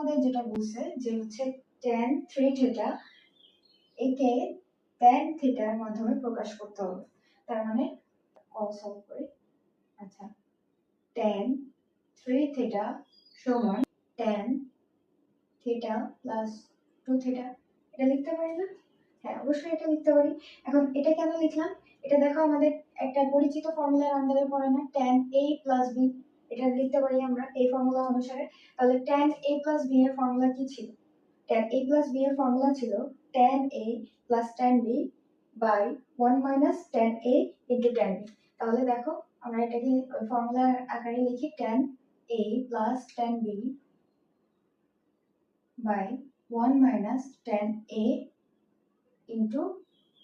আমাদের যেটা বলছে যে হচ্ছে tan 3 থিটা একে tan থিটার মাধ্যমে প্রকাশ করতে হবে। তার মানে সলভ করি। আচ্ছা, tan 3 থিটা সমান tan থিটা প্লাস 2 থিটা, এটা লিখতে পারি না? হ্যাঁ, অবশ্যই এটা লিখতে পারি। এখন এটা কেন লিখলাম? এটা দেখো আমাদের একটা পরিচিত ফর্মুলার আন্ডারে পড়ে না, tan a প্লাস b, এটা লিখতে পারি আমরা এই ফর্মুলা অনুসারে। তাহলে tan a প্লাস b এর ফর্মুলা কি ছিল? tan a প্লাস b এর ফর্মুলা ছিল tan a plus tan b by 1 minus tan a into tan b। তাহলে দেখো আমরা এটাকে ফর্মুলার আকারে লিখি tan a plus tan b by 1 minus tan A into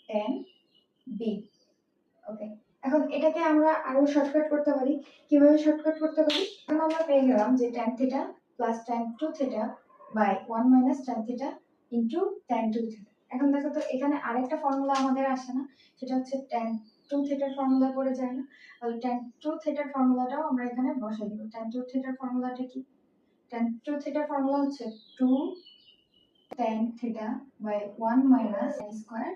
tan B। ওকে, এখন এটাকে আমরা আরো শর্টকাট করতে পারি। কিভাবে শর্টকাট করতে পারি? এখন আমরা পেয়ে গেলাম যে tan theta plus tan 2 theta by 1 minus tan theta into tan 2 theta. এখন দেখো তো এখানে আরেকটা ফর্মুলা আমাদের আসে না, সেটা হচ্ছে tan 2 থিটার ফর্মুলা পড়ে যায় না? তাহলে tan 2 থিটার ফর্মুলাটাও আমরা এখানে বসাই দেব। tan 2 থিটার ফর্মুলাটা কি? tan 2 থিটার ফর্মুলা হচ্ছে 2 tan theta by 1 minus tan square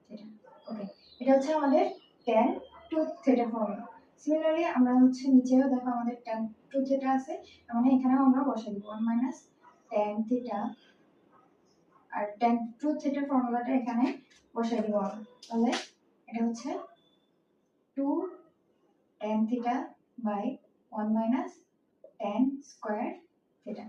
theta। ওকে, এটা হচ্ছে আমাদের tan 2 theta ফর্মুলা। সিমিলারলি আমরা হচ্ছে নিচেও দেখো আমাদের tan 2 theta আছে, তার মানে এখানেও আমরা বসাই দিব 1 minus tan theta, আর tan 2 theta ফর্মুলাটা এখানে বসাই দিব আমরা। তাহলে এটা হচ্ছে 2 tan theta by 1 minus tan square theta।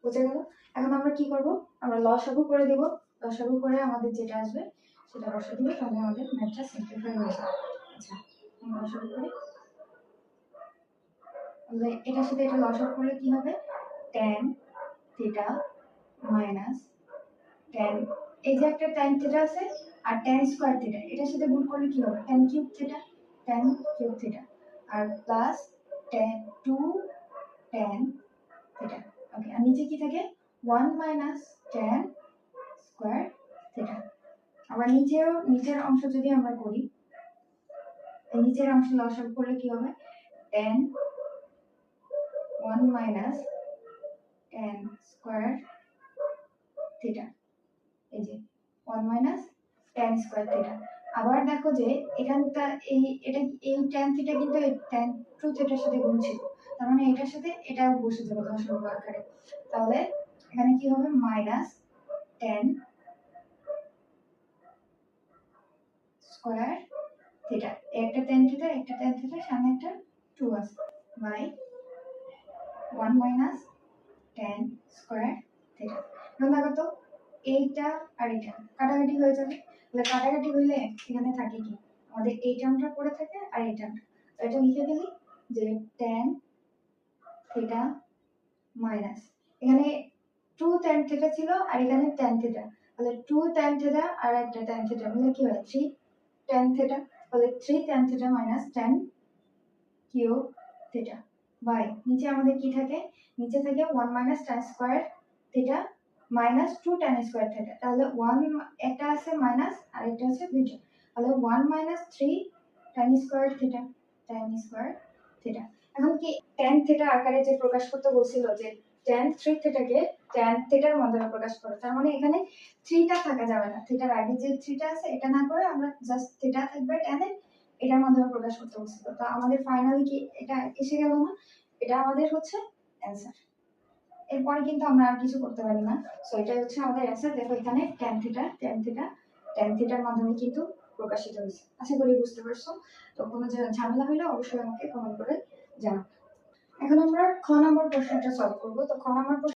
বুঝে গেল? এখন আমরা কি করব? আমরা লসাগু করে দেব। লসাগু করে আমাদের যেটা আসবে সেটা বসিয়ে দিব, তাহলে আমাদের ম্যাথটা সিম্পলিফাই হয়ে যাবে। আচ্ছা, আমরা লসাগু করি। তাহলে এটার সাথে এটা লসাগু করলে কি হবে? tan থিটা মাইনাস tan, এই যে একটা tan থিটা আছে আর tan স্কয়ার থিটা, এটার সাথে গুণ করলে কি হবে? tan cube theta, tan cube theta আর plus tan 2 tan theta. Okay, আর নিচে কি থাকে? 1 মাইনাস tan স্কয়ার থিটা। আবার নিচের অংশ যদি আমরা করি, নিচের অংশ লসাগু করলে কি হবে? tan 1 minus tan square theta, এই যে 1 মাইনাস tan স্কয়ার থিটা। আবার দেখো যে এখানটা এই tan থিটা কিন্তু এই tan 2 থিটার সাথে গুণ ছিল, তার মানে এটার সাথে এটাও বসে যাবে লসাগু আকারে। তাহলে এখানে কি হবে? মাইনাস tan স্কয়ার থিটা, একটা tan থিটা একটা tan থিটা, সামনে একটা 2 আছে, by 1 minus tan square theta. এখন দেখো তো এইটা আর এটা কাটাকাটি হয়ে যাবে। তাহলে কাটাকাটি হইলে এখানে থাকে কি? আমাদের এই টার্মটা পড়ে থাকে আর এই টার্মটা। তো এটা লিখে দিলি যে tan থিটা মাইনাস, এখানে 2 tan থিটা ছিল আর এখানে tan থিটা, তাহলে 2 tan থিটা আর একটা tan থিটা মিলে কি হয়? 3 tan থিটা। তাহলে 3 tan theta minus tan cube theta by নিচে আমাদের কি থাকে? নিচে থাকে 1 minus tan square theta minus 2 tan square theta. তাহলে 1 একটা আছে মাইনাস আর একটা আছে দুইটা, তাহলে 1 minus 3 tan square theta, tan square theta. এখন কি tan থিটা আকারে যে প্রকাশ করতে বলছিল যে tan 3 থিটাকে tan থিটার মাধ্যমে প্রকাশ করো, তার মানে এখানে 3 টা থাকা যাবে না, থিটার আগে যে 3 টা আছে এটা না করে আমরা জাস্ট থিটা থাকবে tan এর, এটার মাধ্যমে প্রকাশ করতে বলছিল। তো আমাদের ফাইনালি কি এটা এসে গেল না? এটা আমাদের হচ্ছে অ্যান্সার। এরপরে কিন্তু আমরা আর কিছু করতে পারি না। সো এটাই হচ্ছে আমাদের অ্যান্সার। দেখো এখানে tan থিটার মাধ্যমে কিন্তু প্রকাশিত হয়েছে। আশা করি বুঝতে পারছো। তো কোনো ঝামেলা হলে অবশ্যই আমাকে কমেন্ট করে জানাও। এখন আমরা খ নম্বর প্রশ্নটা সলভ করব। তো খ নম্বর